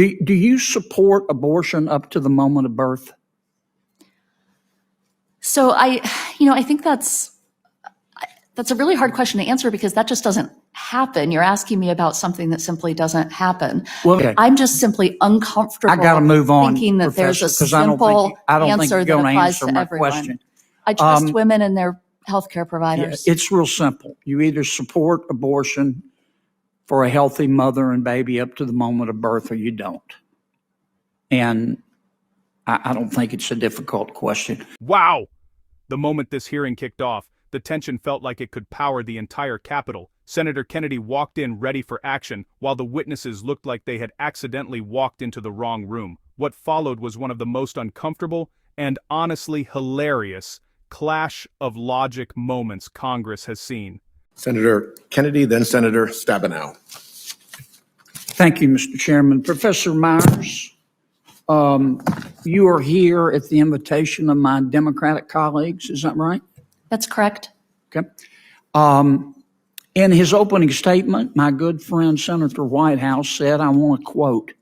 Do you support abortion up to the moment of birth? So I think that's a really hard question to answer because that just doesn't happen. You're asking me about something that simply doesn't happen. Well, okay. I'm just simply uncomfortable. I got to move on, thinking that there's a Professor, 'cause I don't think answer you're that going to applies answer to my everyone. question. I trust women and their healthcare providers. Yeah, it's real simple. You either support abortion for a healthy mother and baby up to the moment of birth or you don't. And I don't think it's a difficult question. Wow! The moment this hearing kicked off, the tension felt like it could power the entire Capitol. Senator Kennedy walked in ready for action, while the witnesses looked like they had accidentally walked into the wrong room. What followed was one of the most uncomfortable and honestly hilarious clash of logic moments Congress has seen. Senator Kennedy, then Senator Stabenow. Thank you, Mr. Chairman. Professor Myers, you are here at the invitation of my Democratic colleagues, is that right? That's correct. Okay. In his opening statement, my good friend Senator Whitehouse said, I want to quote,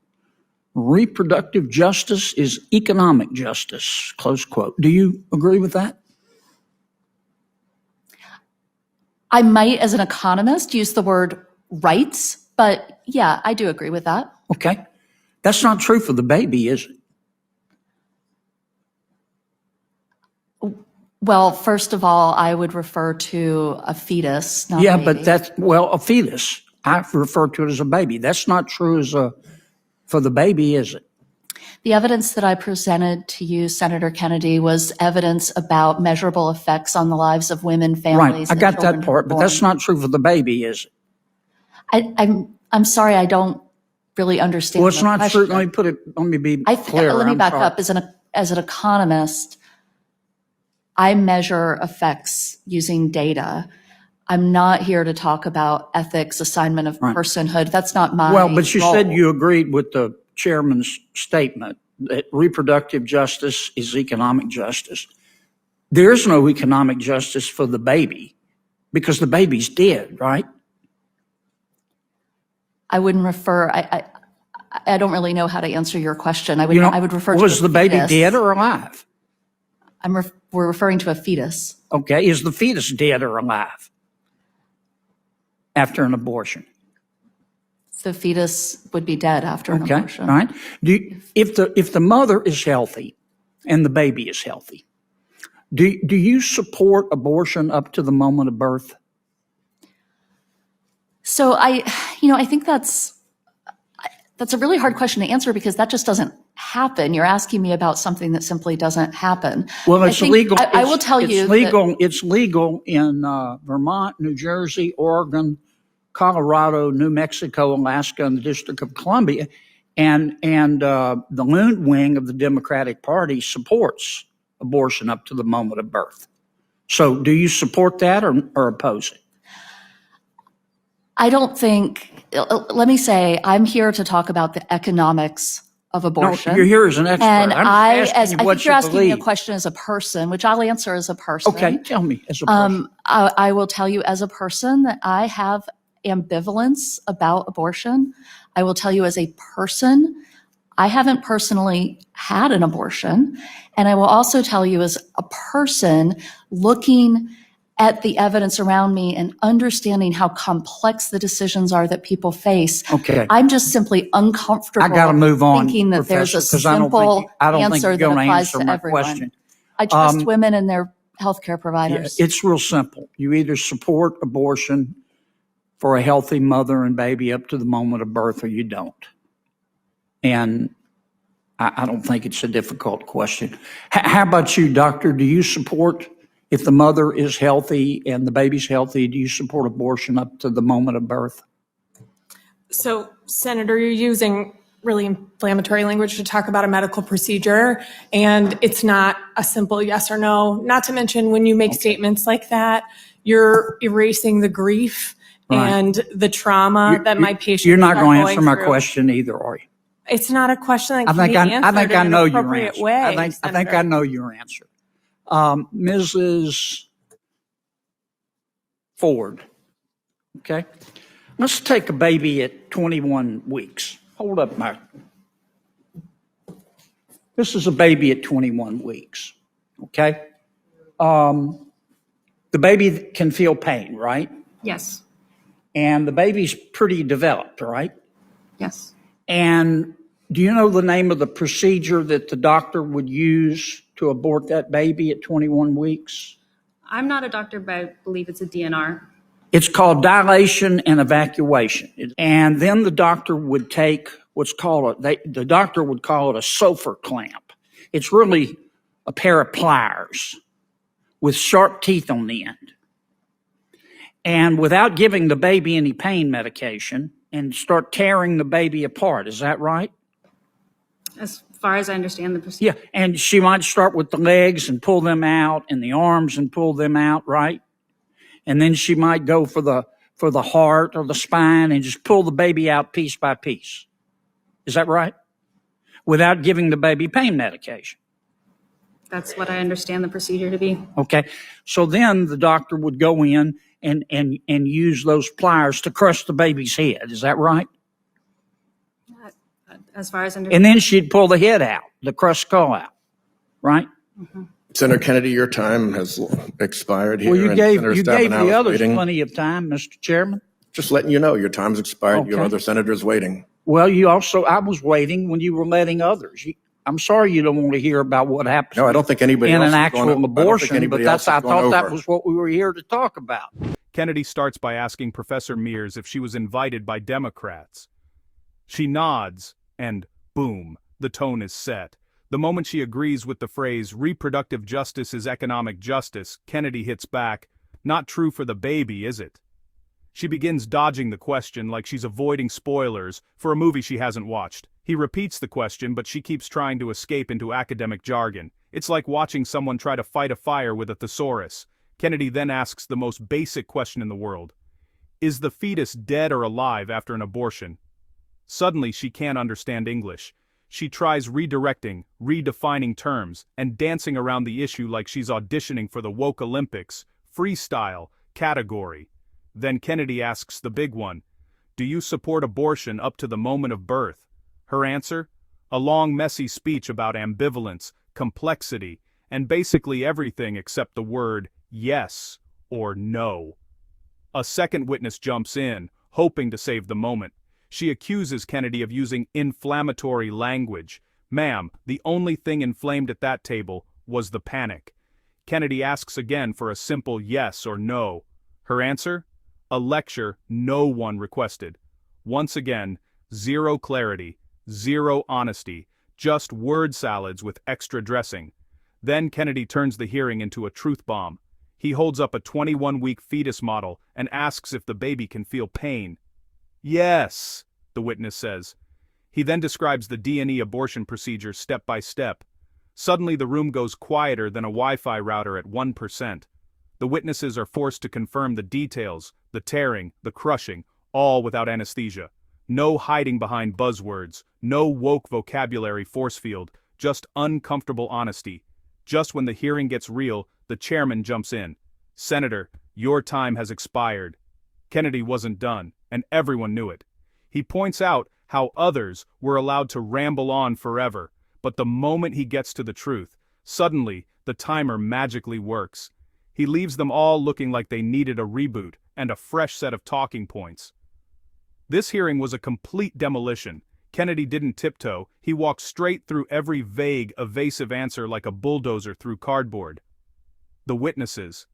reproductive justice is economic justice, close quote. Do you agree with that? I might, as an economist, use the word rights, but yeah, I do agree with that. Okay. That's not true for the baby, is it? Well, first of all, I would refer to a fetus, not a Yeah, baby. but that's, well, a fetus. I refer to it as a baby. That's not true for the baby, is it? The evidence that I presented to you, Senator Kennedy, was evidence about measurable effects on the lives of women, families. Right, I and got children that who were part, but that's born. not true for the baby, is it? I'm sorry, I don't really understand. Well, it's the not question. true. Let me be clear. Let me I'm back sorry. up. As an economist, I measure effects using data. I'm not here to talk about ethics, assignment of personhood. That's not my Well, but you role. said you agreed with the chairman's statement that reproductive justice is economic justice. There is no economic justice for the baby because the baby's dead, right? I wouldn't refer. I don't really know how to answer your question. I would refer to was a the baby fetus. dead or alive? We're referring to a fetus. Okay, is the fetus dead or alive after an abortion? The fetus would be dead after an abortion. All right. If the mother is healthy and the baby is healthy, do you support abortion up to the moment of birth? So I think that's a really hard question to answer because that just doesn't happen. You're asking me about something that simply doesn't happen. Well, it's legal. I will tell you It's legal in Vermont, New Jersey, Oregon, Colorado, New Mexico, Alaska, and the District of Columbia, and the Loon wing of the Democratic Party supports abortion up to the moment of birth. So, do you support that or oppose it? I don't think. Let me say, I'm here to talk about the economics of abortion. No, you're here as an expert. And I think you're asking me a question as a person, which I'll answer as a person. Okay, tell me as a person. I will tell you as a person that I have ambivalence about abortion. I will tell you as a person, I haven't personally had an abortion. And I will also tell you as a person looking at the evidence around me and understanding how complex the decisions are that people face. Okay. I'm just simply uncomfortable. I got to move on, thinking that there's a Professor, 'cause I don't think answer you're that going to applies answer to my everyone. question. I trust women and their healthcare providers. Yeah, it's real simple. You either support abortion for a healthy mother and baby up to the moment of birth or you don't. And I don't think it's a difficult question. How about you, doctor? Do you support, if the mother is healthy and the baby's healthy, do you support abortion up to the moment of birth? So, Senator, you're using really inflammatory language to talk about a medical procedure, and it's not a simple yes or no. Not to mention, when you make statements like that, you're erasing the grief and the trauma that my patients You're not going to answer my through. question either, are you? It's not a question that I can think be answered in an I know your appropriate answer. way. I think I know your answer. Mrs. Ford, okay? Let's take a baby at 21 weeks. Hold up my This is a baby at 21 weeks, okay? The baby can feel pain, right? Yes. And the baby's pretty developed, right? Yes. And do you know the name of the procedure that the doctor would use to abort that baby at 21 weeks? I'm not a doctor, but I believe it's a DNR. It's called dilation and evacuation. And then the doctor would take what's called the doctor would call it a Sofer clamp. It's really a pair of pliers with sharp teeth on the end. And without giving the baby any pain medication, and start tearing the baby apart. Is that right? As far as I understand the procedure. Yeah, and she might start with the legs and pull them out, and the arms and pull them out, right? And then she might go for the heart or the spine and just pull the baby out piece by piece. Is that right? Without giving the baby pain medication. That's what I understand the procedure to be. Okay, so then the doctor would go in and use those pliers to crush the baby's head. Is that right? As far as I understand. And then she'd pull the head out, the crushed skull out, right? Senator Kennedy, your time has expired here. Well, you and gave Senator the Stabenow is others waiting. plenty of time, Mr. Chairman. Just letting you know, your time's expired. You have Okay. other senators waiting. Well, I was waiting when you were letting others. I'm sorry you don't want to hear about what happens No, I don't think anybody in else an is going actual to- I don't think abortion, but anybody else I is going thought that over. was what we were here to talk about. Kennedy starts by asking Professor Mears if she was invited by Democrats. She nods, and boom, the tone is set. The moment she agrees with the phrase, reproductive justice is economic justice, Kennedy hits back, not true for the baby, is it? She begins dodging the question like she's avoiding spoilers for a movie she hasn't watched. He repeats the question, but she keeps trying to escape into academic jargon. It's like watching someone try to fight a fire with a thesaurus. Kennedy then asks the most basic question in the world. Is the fetus dead or alive after an abortion? Suddenly she can't understand English. She tries redirecting, redefining terms, and dancing around the issue like she's auditioning for the woke Olympics, freestyle, category. Then Kennedy asks the big one. Do you support abortion up to the moment of birth? Her answer? A long messy speech about ambivalence, complexity, and basically everything except the word yes or no. A second witness jumps in, hoping to save the moment. She accuses Kennedy of using inflammatory language. Ma'am, the only thing inflamed at that table was the panic. Kennedy asks again for a simple yes or no. Her answer? A lecture no one requested. Once again, zero clarity, zero honesty, just word salads with extra dressing. Then Kennedy turns the hearing into a truth bomb. He holds up a 21-week fetus model and asks if the baby can feel pain. Yes, the witness says. He then describes the D&E abortion procedure step by step. Suddenly the room goes quieter than a Wi-Fi router at 1%. The witnesses are forced to confirm the details, the tearing, the crushing, all without anesthesia. No hiding behind buzzwords, no woke vocabulary force field, just uncomfortable honesty. Just when the hearing gets real, the chairman jumps in. Senator, your time has expired. Kennedy wasn't done, and everyone knew it. He points out how others were allowed to ramble on forever, but the moment he gets to the truth, suddenly the timer magically works. He leaves them all looking like they needed a reboot and a fresh set of talking points. This hearing was a complete demolition. Kennedy didn't tiptoe, he walked straight through every vague, evasive answer like a bulldozer through cardboard. The witnesses.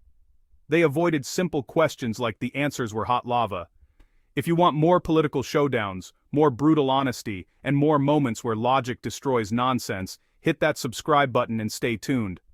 They avoided simple questions like the answers were hot lava. If you want more political showdowns, more brutal honesty, and more moments where logic destroys nonsense, hit that subscribe button and stay tuned.